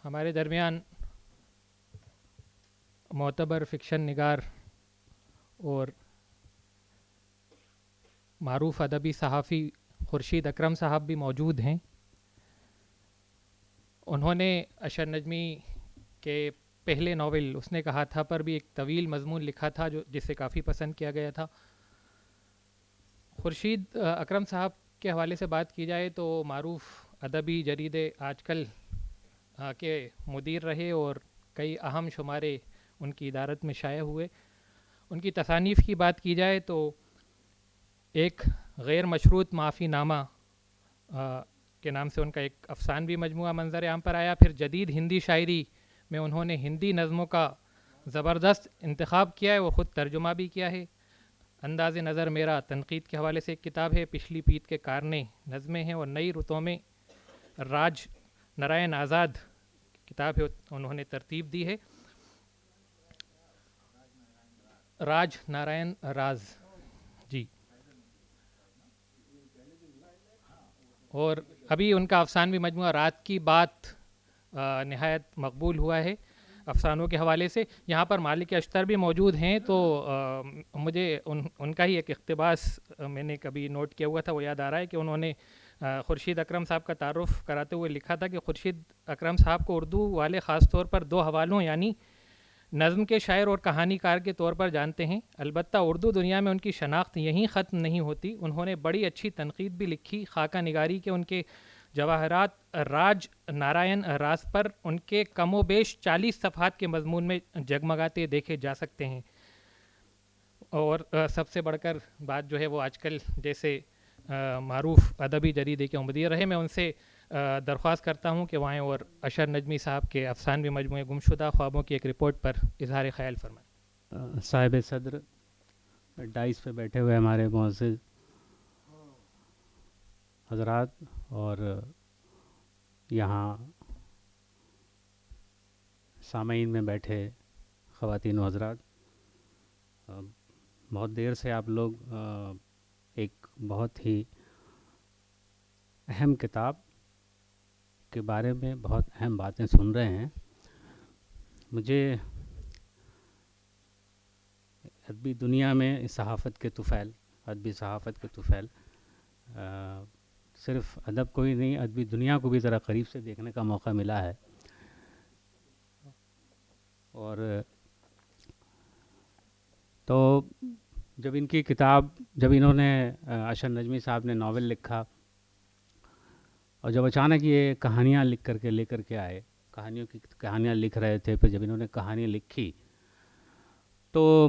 ہمارے درمیان معتبر فکشن نگار اور معروف ادبی صحافی خورشید اکرم صاحب بھی موجود ہیں. انہوں نے اشر نجمی کے پہلے ناول اس نے کہا تھا پر بھی ایک طویل مضمون لکھا تھا جسے کافی پسند کیا گیا تھا. خورشید اکرم صاحب کے حوالے سے بات کی جائے تو معروف ادبی جریدے آج کل کے مدیر رہے اور کئی اہم شمارے ان کی ادارت میں شائع ہوئے. ان کی تصانیف کی بات کی جائے تو ایک غیر مشروط معافی نامہ کے نام سے ان کا ایک افسانوی مجموعہ منظر عام پر آیا. پھر جدید ہندی شاعری میں انہوں نے ہندی نظموں کا زبردست انتخاب کیا ہے, وہ خود ترجمہ بھی کیا ہے. انداز نظر میرا تنقید کے حوالے سے ایک کتاب ہے, پچھلی پیت کے کارنے نظمیں ہیں, اور نئی رتوں میں راج نارائن آزاد کتاب ہے, انہوں نے ترتیب دی ہے. راج نارائن راز جی. اور ابھی ان کا افسانوی مجموعہ رات کی بات نہایت مقبول ہوا ہے افسانوں کے حوالے سے. یہاں پر مالک اشتر بھی موجود ہیں, تو مجھے ان کا ہی ایک اقتباس میں نے کبھی نوٹ کیا ہوا تھا, وہ یاد آ رہا ہے کہ انہوں نے خورشید اکرم صاحب کا تعارف کراتے ہوئے لکھا تھا کہ خورشید اکرم صاحب کو اردو والے خاص طور پر دو حوالوں یعنی نظم کے شاعر اور کہانی کار کے طور پر جانتے ہیں. البتہ اردو دنیا میں ان کی شناخت یہیں ختم نہیں ہوتی. انہوں نے بڑی اچھی تنقید بھی لکھی خاکہ نگاری کے ان کے جواہرات راج نارائن راز پر ان کے کم و بیش 40 صفحات کے مضمون میں جگمگاتے دیکھے جا سکتے ہیں. اور سب سے بڑھ کر بات جو ہے وہ آج کل جیسے معروف ادبی جریدے کے مدیر رہے, میں ان سے درخواست کرتا ہوں کہ وہ آئیں اور اشر نجمی صاحب کے افسانوی مجموعے گمشدہ خوابوں کی ایک رپورٹ پر اظہار خیال فرمائیں. صاحب صدر ڈائس پہ بیٹھے ہوئے ہمارے معزز حضرات اور یہاں سامعین میں بیٹھے خواتین و حضرات, بہت دیر سے آپ لوگ ایک بہت ہی اہم کتاب کے بارے میں بہت اہم باتیں سن رہے ہیں. مجھے ادبی دنیا میں صحافت کے طفیل ادبی صحافت کے طفیل صرف ادب کو ہی نہیں ادبی دنیا کو بھی ذرا قریب سے دیکھنے کا موقع ملا ہے. اور تو جب ان کی کتاب جب انہوں نے اشر نجمی صاحب نے ناول لکھا اور جب اچانک یہ کہانیاں لے کر کے آئے, کہانیاں لکھ رہے تھے, پھر جب انہوں نے کہانیاں لکھی تو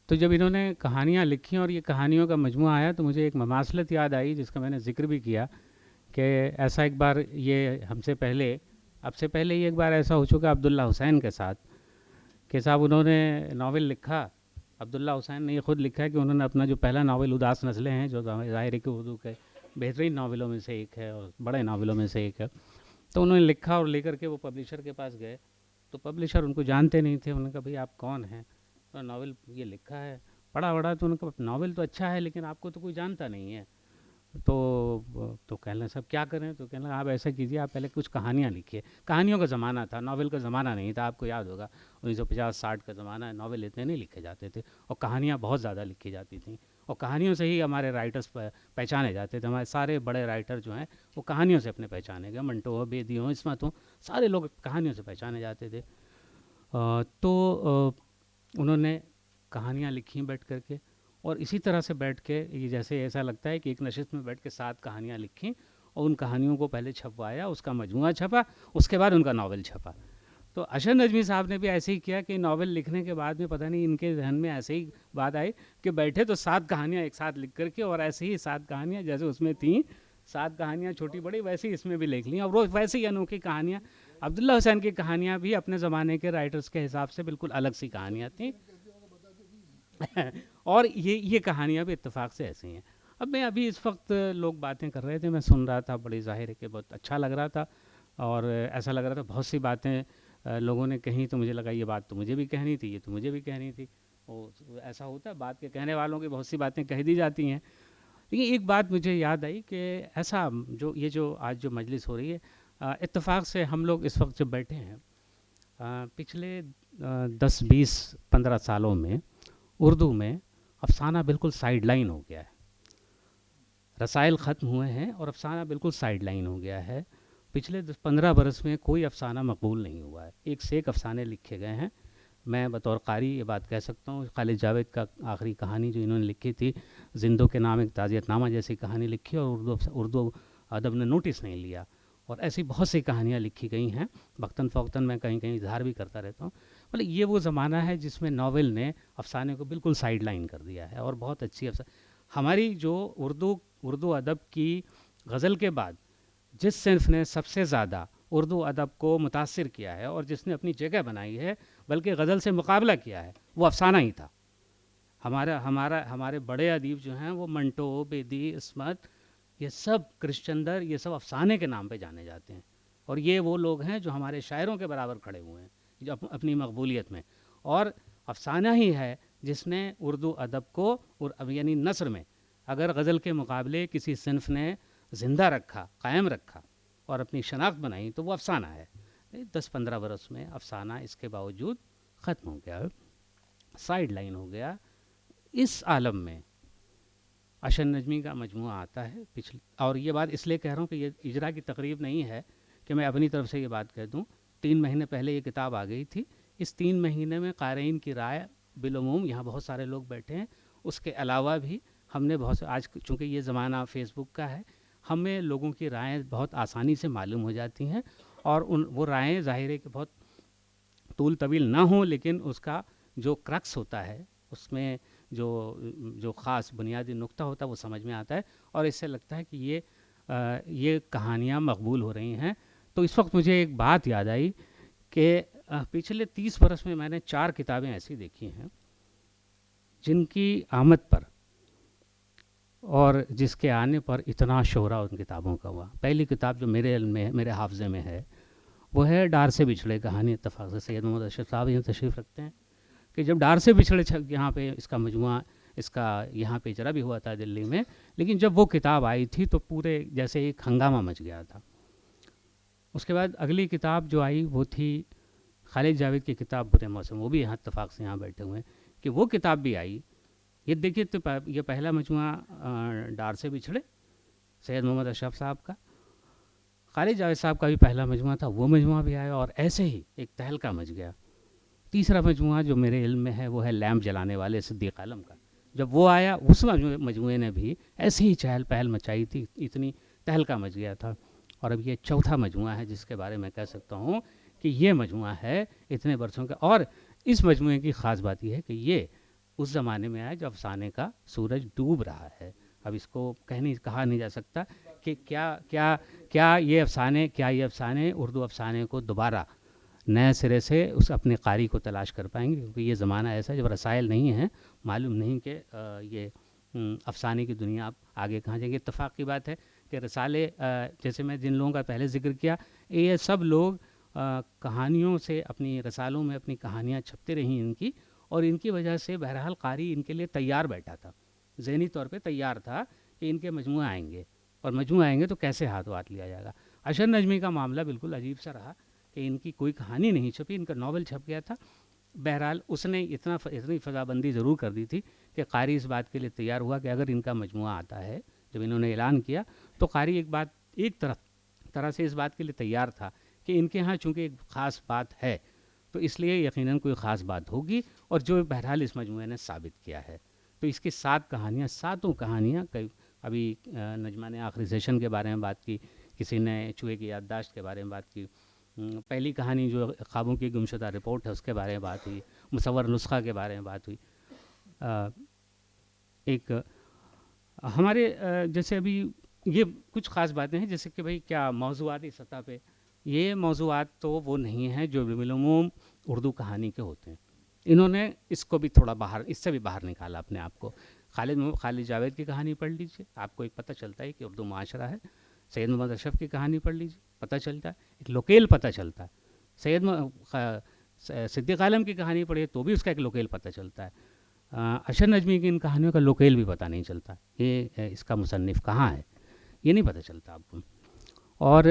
جب انہوں نے کہانیاں لکھی اور یہ کہانیوں کا مجموعہ آیا تو مجھے ایک مماثلت یاد آئی جس کا میں نے ذکر بھی کیا کہ ایسا ایک بار یہ اب سے پہلے یہ ایک بار ایسا ہو چکا عبداللہ حسین کے ساتھ کہ صاحب انہوں نے ناول لکھا. عبداللہ حسین نے یہ خود لکھا ہے کہ انہوں نے اپنا جو پہلا ناول اداس نسلیں ہیں جو ظاہر ہے کہ اردو کے بہترین ناولوں میں سے ایک ہے اور بڑے ناولوں میں سے ایک ہے, تو انہوں نے لکھا اور لے کر کے وہ پبلشر کے پاس گئے. تو پبلشر ان کو جانتے نہیں تھے. انہوں نے کہا بھئی آپ کون ہیں؟ ناول یہ لکھا ہے پڑھا تو ان کا ناول تو اچھا ہے لیکن آپ کو تو کوئی جانتا نہیں ہے. تو کہنے لگے صاحب کیا کریں؟ تو کہنے لگے آپ ایسا کیجیے, آپ پہلے کچھ کہانیاں لکھیے. کہانیوں کا زمانہ تھا, ناول کا زمانہ نہیں تھا. آپ کو یاد ہوگا 1950-60 کا زمانہ ہے, ناول اتنے نہیں لکھے جاتے تھے اور کہانیاں بہت زیادہ لکھی جاتی تھیں, اور کہانیوں سے ہی ہمارے رائٹرز پہچانے جاتے تھے. ہمارے سارے بڑے رائٹر جو ہیں وہ کہانیوں سے اپنے پہچانے گئے, منٹو ہو, بیدی ہوں, عصمت ہوں, سارے لوگ کہانیوں سے پہچانے جاتے تھے. تو انہوں نے کہانیاں لکھیں بیٹھ کر کے, اور اسی طرح سے بیٹھ کے یہ جیسے ایسا لگتا ہے کہ ایک نشست میں بیٹھ کے 7 کہانیاں لکھیں اور ان کہانیوں کو پہلے چھپوایا, اس کا مجموعہ چھپا, اس کے بعد ان کا ناول چھپا. تو اشر نجمی صاحب نے بھی ایسے ہی کیا کہ ناول لکھنے کے بعد میں پتہ نہیں ان کے ذہن میں ایسے ہی بات آئی کہ بیٹھے تو 7 کہانیاں ایک ساتھ لکھ کر کے, اور ایسے ہی 7 کہانیاں جیسے اس میں تھیں 7 کہانیاں چھوٹی بڑی ویسے ہی اس میں بھی لکھ لیں, اور وہ ویسے ہی انوکھی کہانیاں. عبداللہ حسین کی کہانیاں بھی اپنے زمانے کے رائٹرز کے حساب سے بالکل الگ سی کہانیاں تھیں اور یہ کہانیاں بھی اتفاق سے ایسی ہیں. ابھی اس وقت لوگ باتیں کر رہے تھے, میں سن رہا تھا, بڑی ظاہر ہے کہ بہت اچھا لگ رہا تھا, اور ایسا لگ رہا تھا بہت سی باتیں لوگوں نے کہیں تو مجھے لگا یہ بات تو مجھے بھی کہنی تھی, یہ تو مجھے بھی کہنی تھی. ایسا ہوتا ہے، بات کے کہنے والوں کی بہت سی باتیں کہہ دی جاتی ہیں. لیکن ایک بات مجھے یاد آئی کہ ایسا جو آج جو مجلس ہو رہی ہے، اتفاق سے ہم لوگ اس وقت جب بیٹھے ہیں، پچھلے 10 20 15 سالوں میں اردو میں افسانہ بالکل سائیڈ لائن ہو گیا ہے. رسائل ختم ہوئے ہیں اور افسانہ بالکل سائیڈ لائن ہو گیا ہے. پچھلے 15 برس میں کوئی افسانہ مقبول نہیں ہوا ہے. ایک سے ایک افسانے لکھے گئے ہیں. میں بطور قاری یہ بات کہہ سکتا ہوں، خالد جاوید کا آخری کہانی جو انہوں نے لکھی تھی، زندوں کے نام ایک تعزیت نامہ جیسی کہانی لکھی، اور اردو ادب نے نوٹس نہیں لیا. اور ایسی بہت سی کہانیاں لکھی گئی ہیں. وقتاً فوقتاً میں کہیں کہیں اظہار بھی کرتا رہتا ہوں. مطلب یہ وہ زمانہ ہے جس میں ناول نے افسانے کو بالکل سائیڈ لائن کر دیا ہے. اور بہت اچھی ہماری جو اردو ادب کی غزل کے بعد جس صنف نے سب سے زیادہ اردو ادب کو متاثر کیا ہے اور جس نے اپنی جگہ بنائی ہے، بلکہ غزل سے مقابلہ کیا ہے، وہ افسانہ ہی تھا. ہمارے بڑے ادیب جو ہیں وہ منٹو، بیدی، عصمت، یہ سب کرشچندر، یہ سب افسانے کے نام پہ جانے جاتے ہیں. اور یہ وہ لوگ ہیں جو ہمارے شاعروں کے برابر کھڑے ہوئے ہیں جو اپنی مقبولیت میں. اور افسانہ ہی ہے جس نے اردو ادب کو، یعنی نثر میں اگر غزل کے مقابلے کسی صنف نے زندہ رکھا، قائم رکھا اور اپنی شناخت بنائی تو وہ افسانہ ہے. 10 15 برس میں افسانہ اس کے باوجود ختم ہو گیا، سائیڈ لائن ہو گیا. اس عالم میں اشر نجمی کا مجموعہ آتا ہے اور یہ بات اس لیے کہہ رہا ہوں کہ یہ اجرا کی تقریب نہیں ہے کہ میں اپنی طرف سے یہ بات کہہ دوں. 3 مہینے پہلے یہ کتاب آ گئی تھی. اس 3 مہینے میں قارئین کی رائے بالعموم، یہاں بہت سارے لوگ بیٹھے ہیں، اس کے علاوہ بھی ہم نے بہت سے، آج چونکہ یہ زمانہ فیس بک کا ہے، ہمیں لوگوں کی رائیں بہت آسانی سے معلوم ہو جاتی ہیں. اور وہ رائیں ظاہر ہے کہ بہت طول طویل نہ ہوں، لیکن اس کا جو کرکس ہوتا ہے، اس میں جو خاص بنیادی نقطہ ہوتا ہے وہ سمجھ میں آتا ہے. اور اس سے لگتا ہے کہ یہ کہانیاں مقبول ہو رہی ہیں. تو اس وقت مجھے ایک بات یاد آئی کہ پچھلے 30 برس میں میں نے 4 کتابیں ایسی دیکھی ہیں جن کی آمد پر اور جس کے آنے پر اتنا شہرہ ان کتابوں کا ہوا. پہلی کتاب جو میرے علم میں، میرے حافظے میں ہے، وہ ہے ڈار سے بچھڑے کہانی. اتفاق سے سید محمد اشرف صاحب یہاں تشریف رکھتے ہیں کہ جب ڈار سے بچھڑے یہاں پہ اس کا مجموعہ، اس کا یہاں پہ اجرا بھی ہوا تھا دلی میں، لیکن جب وہ کتاب آئی تھی تو پورے جیسے ایک ہنگامہ مچ گیا تھا. اس کے بعد اگلی کتاب جو آئی وہ تھی خالد جاوید کی کتاب برے موسم. وہ بھی یہاں اتفاق سے یہاں بیٹھے ہوئے ہیں کہ وہ کتاب بھی آئی. یہ دیکھیے تو یہ پہلا مجموعہ ڈار سے بچھڑے سید محمد اشرف صاحب کا، خالد جاوید صاحب کا بھی پہلا مجموعہ تھا، وہ مجموعہ بھی آیا. اور ایسے ہی ایک تہلکہ مچ گیا. تیسرا مجموعہ جو میرے علم میں ہے وہ ہے لیمپ جلانے والے صدیق عالم کا. جب وہ آیا اس مجموعے نے بھی ایسے ہی چہل پہل مچائی تھی، اتنی تہلکہ مچ گیا تھا. اور اب یہ چوتھا مجموعہ ہے جس کے بارے میں کہہ سکتا ہوں کہ یہ مجموعہ ہے اتنے برسوں کا. اور اس مجموعے کی خاص بات یہ ہے کہ یہ اس زمانے میں آیا جب افسانے کا سورج ڈوب رہا ہے. اب اس کو کہا نہیں جا سکتا کہ کیا یہ افسانے اردو افسانے کو دوبارہ نئے سرے سے اس اپنے قاری کو تلاش کر پائیں گے، کیونکہ یہ زمانہ ایسا ہے جب رسائل نہیں ہیں، معلوم نہیں کہ یہ افسانے کی دنیا اب آگے کہاں جائے گی. اتفاق کی بات ہے کہ رسالے، جیسے میں جن لوگوں کا پہلے ذکر کیا، یہ سب لوگ کہانیوں سے، اپنی رسالوں میں اپنی کہانیاں چھپتے رہیں ان کی، اور ان کی وجہ سے بہرحال قاری ان کے لیے تیار بیٹھا تھا، ذہنی طور پہ تیار تھا کہ ان کے مجموعے آئیں گے، اور مجموعے آئیں گے تو کیسے ہاتھ لیا جائے گا. اشر نجمی کا معاملہ بالکل عجیب سا رہا کہ ان کی کوئی کہانی نہیں چھپی، ان کا ناول چھپ گیا تھا. بہرحال اس نے اتنی فضا بندی ضرور کر دی تھی کہ قاری اس بات کے لیے تیار ہوا کہ اگر ان کا مجموعہ آتا ہے، جب انہوں نے اعلان کیا تو قاری ایک طرح سے اس بات کے لیے تیار تھا کہ ان کے ہاں چونکہ ایک خاص بات ہے تو اس لیے یقیناً کوئی خاص بات ہوگی، اور جو بہرحال اس مجموعے نے ثابت کیا ہے. تو اس کی 7 کہانیاں، 7 کہانیاں، ابھی نجمہ نے آخری سیشن کے بارے میں بات کی، کسی نے چوہے کی یادداشت کے بارے میں بات کی، پہلی کہانی جو خوابوں کی گمشدہ رپورٹ ہے اس کے بارے میں بات ہوئی، مصور نسخہ کے بارے میں بات ہوئی. ایک ہمارے جیسے ابھی یہ کچھ خاص باتیں ہیں، جیسے کہ بھئی کیا موضوعاتی سطح پہ یہ موضوعات تو وہ نہیں ہیں جو بالعموم اردو کہانی کے ہوتے ہیں. انہوں نے اس کو بھی تھوڑا باہر، اس سے بھی باہر نکالا اپنے آپ کو. خالد جاوید کی کہانی پڑھ لیجیے، آپ کو ایک پتہ چلتا ہے کہ اردو معاشرہ ہے. سید محمد اشرف کی کہانی پڑھ لیجیے، پتہ چلتا ہے، ایک لوکیل پتہ چلتا ہے. صدیق عالم کی کہانی پڑھیے تو بھی اس کا ایک لوکیل پتہ چلتا ہے. اشر نجمی کی ان کہانیوں کا لوکیل بھی پتہ نہیں چلتا، یہ اس کا مصنف کہاں ہے یہ نہیں پتہ چلتا آپ کو. اور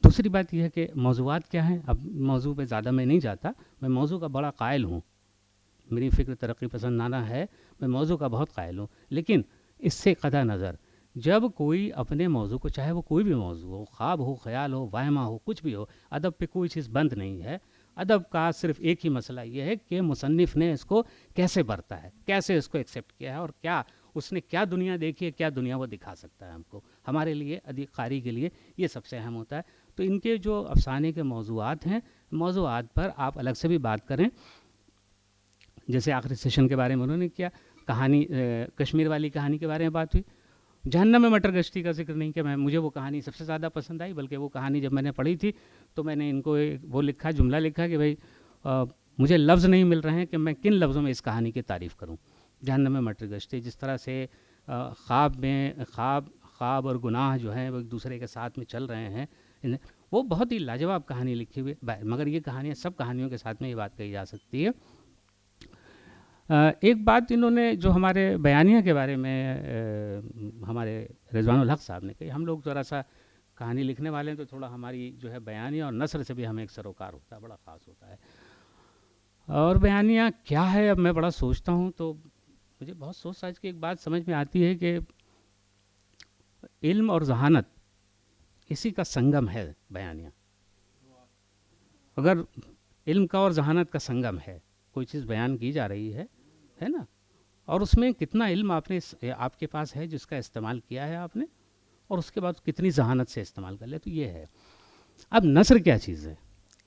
دوسری بات یہ ہے کہ موضوعات کیا ہیں. اب موضوع پہ زیادہ میں نہیں جاتا، میں موضوع کا بڑا قائل ہوں، میری فکر ترقی پسندانہ ہے، میں موضوع کا بہت قائل ہوں، لیکن اس سے قطع نظر جب کوئی اپنے موضوع کو، چاہے وہ کوئی بھی موضوع ہو، خواب ہو، خیال ہو، وہمہ ہو، کچھ بھی ہو، ادب پہ کوئی چیز بند نہیں ہے. ادب کا صرف ایک ہی مسئلہ یہ ہے کہ مصنف نے اس کو کیسے برتا ہے، کیسے اس کو ایکسیپٹ کیا ہے، اور کیا اس نے کیا دنیا دیکھی ہے، کیا دنیا وہ دکھا سکتا ہے ہم کو. ہمارے لیے ادیب قاری کے لیے یہ سب سے اہم ہوتا ہے. تو ان کے جو افسانے کے موضوعات ہیں، موضوعات پر آپ الگ سے بھی بات کریں. جیسے آخری سیشن کے بارے میں انہوں نے کیا، کہانی کشمیر والی کہانی کے بارے میں بات ہوئی. جہنم میں مٹر گشتی کا ذکر نہیں کیا. مجھے وہ کہانی سب سے زیادہ پسند آئی، بلکہ وہ کہانی جب میں نے پڑھی تھی تو میں نے ان کو وہ لکھا، جملہ لکھا کہ بھائی مجھے لفظ نہیں مل رہے ہیں کہ میں کن لفظوں میں اس کہانی کی تعریف کروں. جہنم میں مٹر گشتی، جس طرح سے خواب اور گناہ جو ہیں وہ ایک دوسرے کے ساتھ میں چل رہے ہیں، وہ بہت ہی لاجواب کہانی لکھی ہوئی. مگر یہ کہانیاں سب کہانیوں کے ساتھ میں یہ بات کہی جا سکتی ہے. ایک بات انہوں نے جو ہمارے بیانیہ کے بارے میں ہمارے رضوان الحق صاحب نے کہی، ہم لوگ ذرا سا کہانی لکھنے والے ہیں تو تھوڑا ہماری جو ہے بیانیہ اور نثر سے بھی ہمیں ایک سروکار ہوتا ہے، بڑا خاص ہوتا ہے. اور بیانیہ کیا ہے، اب میں بڑا سوچتا ہوں تو مجھے بہت سوچ سمجھ کے ایک بات سمجھ میں آتی ہے کہ علم اور ذہانت اسی کا سنگم ہے بیانیہ. اگر علم کا اور ذہانت کا سنگم ہے، کوئی چیز بیان کی جا رہی ہے نا، اور اس میں کتنا علم آپ کے پاس ہے جس کا استعمال کیا ہے آپ نے، اور اس کے بعد کتنی ذہانت سے استعمال کر لیا، تو یہ ہے. اب نثر کیا چیز ہے،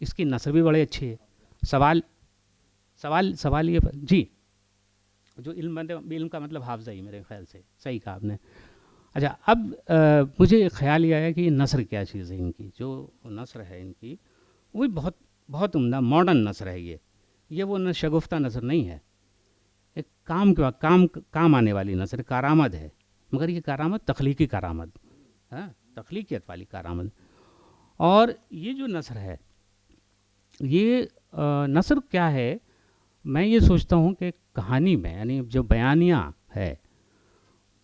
اس کی نثر بھی بڑی اچھی ہے. سوال یہ جی، جو علم کا مطلب حافظہ ہی میرے خیال سے صحیح کہا آپ نے. اچھا، اب مجھے ایک خیال یہ آیا کہ یہ نثر کیا چیز ہے. ان کی جو نثر ہے ان کی، وہ بہت بہت عمدہ ماڈرن نثر ہے. یہ وہ شگفتہ نثر نہیں ہے، ایک کام آنے والی نثر، کارآمد ہے. مگر یہ کارآمد تخلیقی کارآمد، تخلیقیت والی کارآمد. اور یہ جو نثر ہے، یہ نثر کیا ہے، میں یہ سوچتا ہوں کہ کہانی میں، یعنی جو بیانیہ ہے،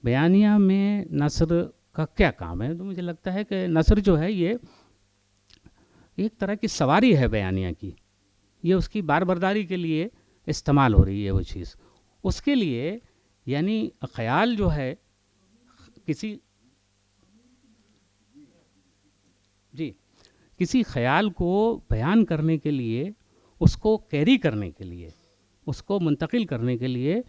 بیانیہ میں نثر کا کیا کام ہے. تو مجھے لگتا ہے کہ نثر جو ہے یہ ایک طرح کی سواری ہے بیانیہ کی. یہ اس کی بار برداری کے لیے استعمال ہو رہی ہے وہ چیز. اس کے لیے یعنی خیال جو ہے کسی خیال کو بیان کرنے کے لیے، اس کو کیری کرنے کے لیے، اس کو منتقل کرنے کے لیے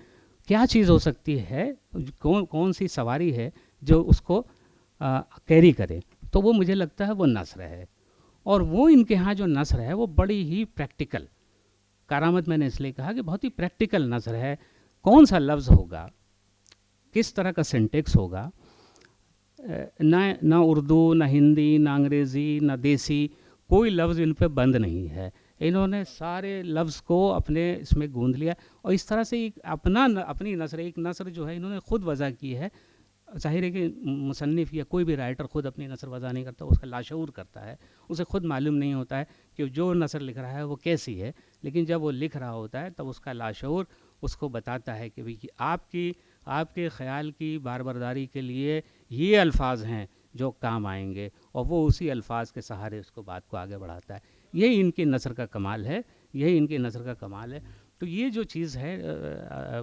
کیا چیز ہو سکتی ہے، کون سی سواری ہے جو اس کو کیری کرے. تو وہ مجھے لگتا ہے وہ نثر ہے. اور وہ ان کے ہاں جو نثر ہے وہ بڑی ہی پریکٹیکل کارآمد، میں نے اس لیے کہا کہ بہت ہی پریکٹیکل نثر ہے. کون سا لفظ ہوگا، کس طرح کا سینٹیکس ہوگا، نہ اردو، نہ ہندی، نہ انگریزی، نہ دیسی، کوئی لفظ ان پہ بند نہیں ہے. انہوں نے سارے لفظ کو اپنے اس میں گوندھ لیا، اور اس طرح سے ایک اپنی نثر، ایک نثر جو ہے انہوں نے خود وضع کی ہے. ظاہر ہے کہ مصنف یا کوئی بھی رائٹر خود اپنی نثر وضع نہیں کرتا، اس کا لاشعور کرتا ہے. اسے خود معلوم نہیں ہوتا ہے کہ جو نثر لکھ رہا ہے وہ کیسی ہے، لیکن جب وہ لکھ رہا ہوتا ہے تب اس کا لاشعور اس کو بتاتا ہے کہ بھئی آپ کے خیال کی بار برداری کے لیے یہ الفاظ ہیں جو کام آئیں گے، اور وہ اسی الفاظ کے سہارے اس کو بات کو آگے بڑھاتا ہے. یہی ان کی نثر کا کمال ہے، یہی ان کی نثر کا کمال ہے. تو یہ جو چیز ہے،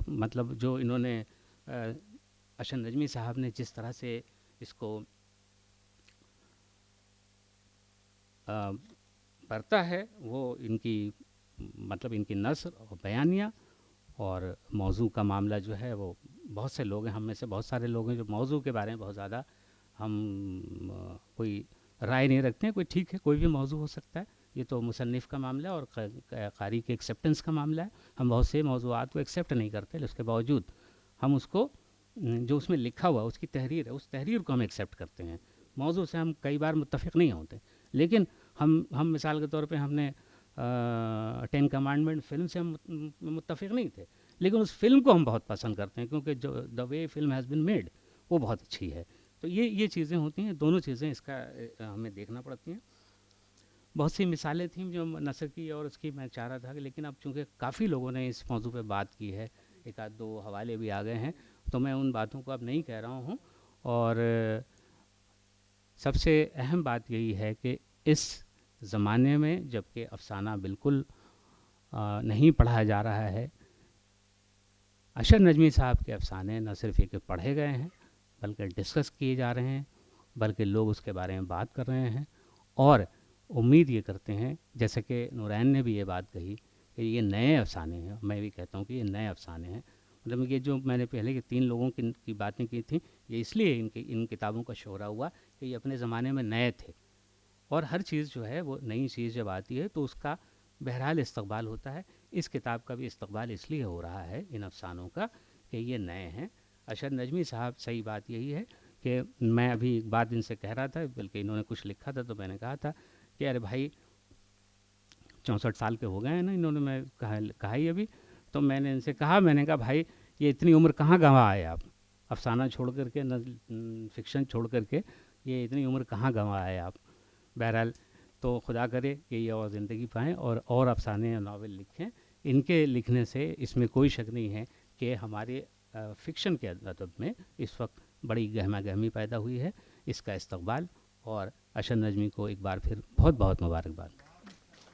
مطلب جو انہوں نے اشر نجمی صاحب نے جس طرح سے اس کو برتا ہے، وہ ان کی مطلب ان کی نثر اور بیانیہ اور موضوع کا معاملہ جو ہے، وہ بہت سے لوگ ہیں، ہم میں سے بہت سارے لوگ ہیں جو موضوع کے بارے میں بہت زیادہ ہم کوئی رائے نہیں رکھتے ہیں. کوئی ٹھیک ہے، کوئی بھی موضوع ہو سکتا ہے، یہ تو مصنف کا معاملہ ہے اور قاری کے ایکسیپٹنس کا معاملہ ہے. ہم بہت سے موضوعات کو ایکسیپٹ نہیں کرتے، لیکن اس کے باوجود ہم اس کو جو اس میں لکھا ہوا اس کی تحریر ہے، اس تحریر کو ہم ایکسیپٹ کرتے ہیں. موضوع سے ہم کئی بار متفق نہیں ہوتے، لیکن ہم مثال کے طور پہ ہم نے 10 کمانڈمنٹ فلم سے ہم متفق نہیں تھے، لیکن اس فلم کو ہم بہت پسند کرتے ہیں کیونکہ جو دا وے فلم ہیز بین میڈ وہ بہت اچھی ہے. تو یہ چیزیں ہوتی ہیں، دونوں چیزیں اس کا ہمیں دیکھنا پڑتی ہیں. بہت سی مثالیں تھیں جو نثر کی اور اس کی میں چاہ رہا تھا، لیکن اب چونکہ کافی لوگوں نے اس موضوع پہ بات کی ہے، ایک آدھ دو حوالے بھی آ گئے ہیں، تو میں ان باتوں کو اب نہیں کہہ رہا ہوں. اور سب سے اہم بات یہی ہے کہ اس زمانے میں جب کہ افسانہ بالکل نہیں پڑھا جا رہا ہے، اشر نجمی صاحب کے افسانے نہ صرف یہ کہ پڑھے گئے ہیں بلکہ ڈسکس کیے جا رہے ہیں، بلکہ لوگ اس کے بارے میں بات کر رہے ہیں. اور امید یہ کرتے ہیں، جیسے کہ نورین نے بھی یہ بات کہی کہ یہ نئے افسانے ہیں، میں بھی کہتا ہوں کہ یہ نئے افسانے ہیں. مطلب یہ جو میں نے پہلے کے 3 لوگوں کی باتیں کی تھیں، یہ اس لیے ان کتابوں کا شہرہ ہوا کہ یہ اپنے زمانے میں نئے تھے. اور ہر چیز جو ہے وہ نئی چیز جب آتی ہے تو اس کا بہرحال استقبال ہوتا ہے. اس کتاب کا بھی استقبال اس لیے ہو رہا ہے ان افسانوں کا کہ یہ نئے ہیں. اشر نجمی صاحب، صحیح بات یہی ہے کہ میں ابھی ایک بات ان سے کہہ رہا تھا، بلکہ انہوں نے کچھ لکھا تھا تو میں نے کہا تھا کہ ارے بھائی 64 سال کے ہو گئے ہیں نا انہوں نے، میں کہا ہی ابھی. تو میں نے ان سے کہا، میں نے کہا بھائی یہ اتنی عمر کہاں گنوا آئے آپ، افسانہ چھوڑ کر کے، فکشن چھوڑ کر کے یہ اتنی عمر کہاں گنوا آئے آپ. بہرحال تو خدا کرے کہ یہ اور زندگی پائیں اور افسانے اور ناول لکھیں. ان کے لکھنے سے اس میں کوئی شک نہیں ہے کہ ہمارے فکشن کے ادب میں اس وقت بڑی گہما گہمی پیدا ہوئی ہے. اس کا استقبال، اور اشر نجمی کو ایک بار پھر بہت بہت مبارکباد.